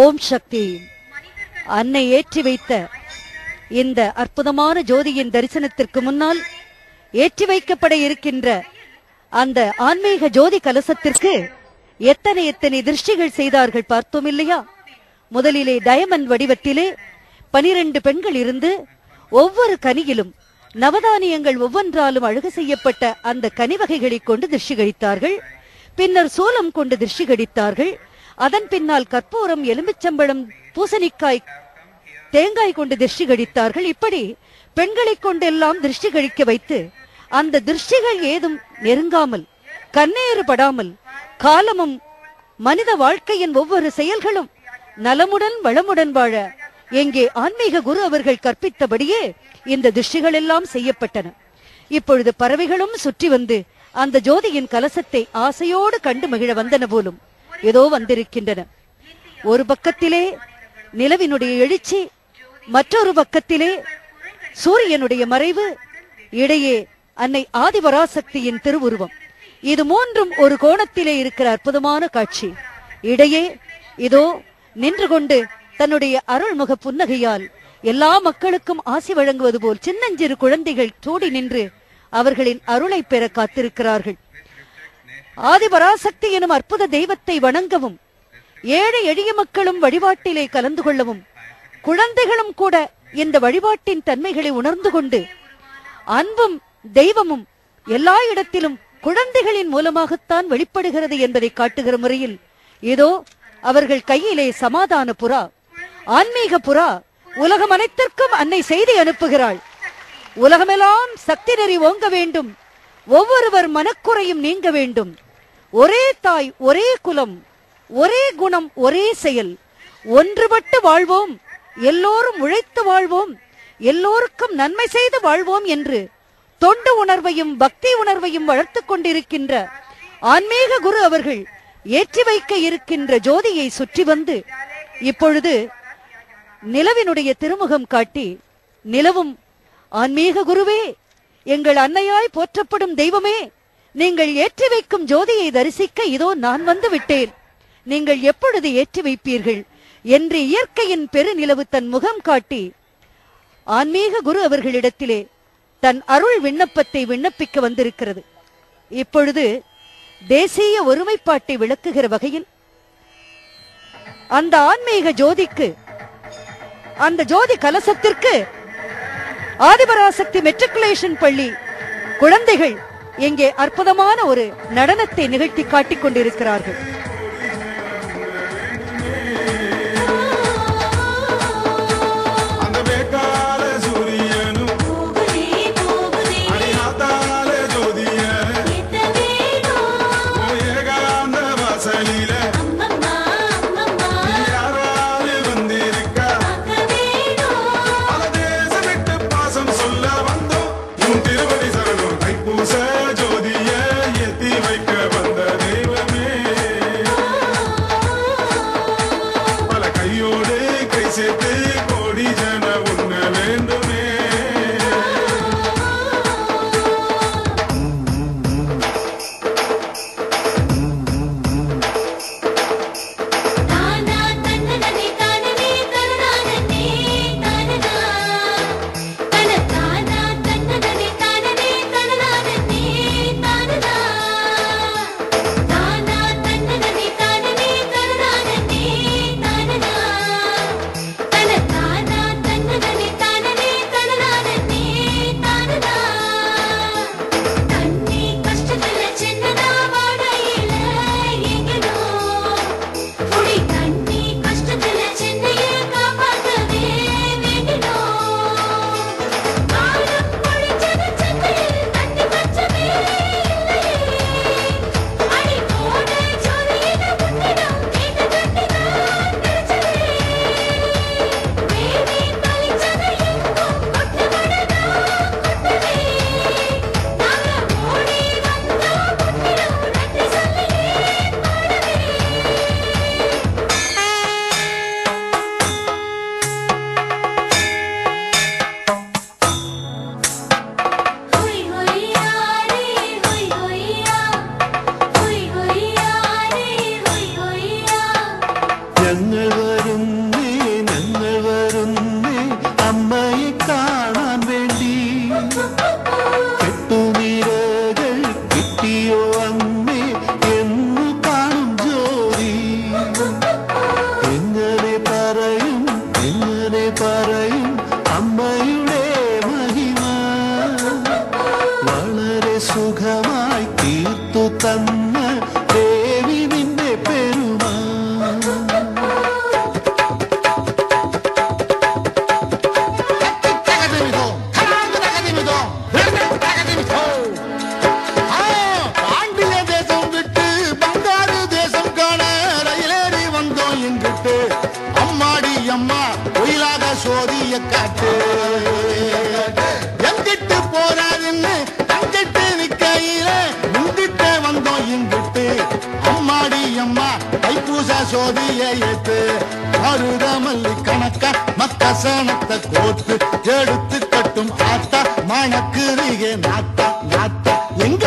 ஓம் சக்தி. அன்னை ஏற்றி வைத்த இந்த அற்புதமான ஜோதியின் தரிசனத்திற்கு முன்னால் ஏற்றி வைக்கப்பட இருக்கின்ற அந்த ஆன்மீக ஜோதி கலசத்திற்கு எத்தனை திருஷ்டிகள் செய்தார்கள் பார்த்தோம் இல்லையா? முதலிலே டயமண்ட் வடிவத்திலே 12 பெண்கள் இருந்து ஒவ்வொரு கனியிலும் நவதானியங்கள் ஒவ்வொன்றாலும் அழகு செய்யப்பட்ட அந்த கனி வகைகளை கொண்டு திருஷ்டி கழித்தார்கள். பின்னர் சூலம் கொண்டு திருஷ்டி கழித்தார்கள். அதன் பின்னால் கற்பூரம், எலுமிச்சம்பழம், பூசணிக்காய், தேங்காய் கொண்டு திருஷ்டி கழித்தார்கள். இப்படி பெண்களை கொண்டெல்லாம் திருஷ்டி கழிக்க வைத்து அந்த திருஷ்டிகள் ஏதும் நெருங்காமல், கண்ணேறுபடாமல், காலமும் மனித வாழ்க்கையின் ஒவ்வொரு செயல்களும் நலமுடன் வளமுடன் வாழ எங்கே ஆன்மீக குரு அவர்கள் கற்பித்தபடியே இந்த திருஷ்டிகள் எல்லாம் செய்யப்பட்டன. இப்பொழுது பறவைகளும் சுற்றி வந்து அந்த ஜோதியின் கலசத்தை ஆசையோடு கண்டு மகிழ வந்தன போலும் ஏதோ வந்திருக்கின்றன. ஒரு பக்கத்திலே நிலவினுடைய எழுச்சி, மற்றொரு பக்கத்திலே சூரியனுடைய மறைவு, இடையே அன்னை ஆதிபராசக்தியின் திருவுருவம். இது மூன்றும் ஒரு கோணத்திலே இருக்கிற அற்புதமான காட்சி. இடையே இதோ நின்று கொண்டு தன்னுடைய அருள்முக புன்னகையால் எல்லா மக்களுக்கும் ஆசி வழங்குவது போல் சின்னஞ்சிறு குழந்தைகள் கூடி நின்று அவர்களின் அருளை பெற காத்திருக்கிறார்கள். ஆதிபராசக்தி எனும் அற்புத தெய்வத்தை வணங்கவும், ஏழை எளிய மக்களும் வழிபாட்டிலே கலந்து கொள்ளவும், குழந்தைகளும் கூட இந்த வழிபாட்டின் தன்மைகளை உணர்ந்து கொண்டு அன்பும் தெய்வமும் எல்லா இடத்திலும் குழந்தைகளின் மூலமாகத்தான் வெளிப்படுகிறது என்பதை காட்டுகிற முறையில் இதோ அவர்கள் கையிலே சமாதான புறா, ஆன்மீக புறா, உலகம் அனைத்திற்கும் அன்னை செய்தி அனுப்புகிறாள். உலகமெல்லாம் சக்தி நெறி ஓங்க வேண்டும், ஒவ்வொருவர் மனக்குறையும் நீங்க வேண்டும், ஒரே தாய், ஒரே குலம், ஒரே குணம், ஒரே செயல், ஒன்றுபட்டு வாழ்வோம், எல்லோரும் உழைத்து வாழ்வோம், எல்லோருக்கும் நன்மை செய்து வாழ்வோம் என்று தொண்டு உணர்வையும் பக்தி உணர்வையும் வளர்த்துக் கொண்டிருக்கின்ற ஆன்மீக குரு அவர்கள் ஏற்றி வைக்க இருக்கின்ற ஜோதியை சுற்றி வந்து இப்பொழுது நிலவினுடைய திருமுகம் காட்டி, நிலவும் ஆன்மீக குருவே, எங்கள் அன்னையாய் போற்றப்படும் தெய்வமே, நீங்கள் ஏற்றி வைக்கும் ஜோதியை தரிசிக்க இதோ நான் வந்து விட்டேன், நீங்கள் எப்பொழுது ஏற்றி வைப்பீர்கள் என்று இயற்கையின் பெருநிலவு தன் முகம் காட்டி ஆன்மீக குரு அவர்களிடத்திலே தன் அருள் விண்ணப்பத்தை விண்ணப்பிக்க வந்திருக்கிறது. இப்பொழுது தேசிய ஒருமைப்பாட்டை விளக்குகிற வகையில் அந்த ஆன்மீக ஜோதிக்கு, அந்த ஜோதி கலசத்திற்கு ஆதிபராசக்தி மெட்ரிகுலேஷன் பள்ளி குழந்தைகள் இங்கே அற்புதமான ஒரு நடனத்தை நிகழ்த்தி காட்டிக் கொண்டிருக்கிறார்கள். எடுத்து கட்டும் ஆத்தா மணக்குறியே நாத்தா நாத்தா எங்க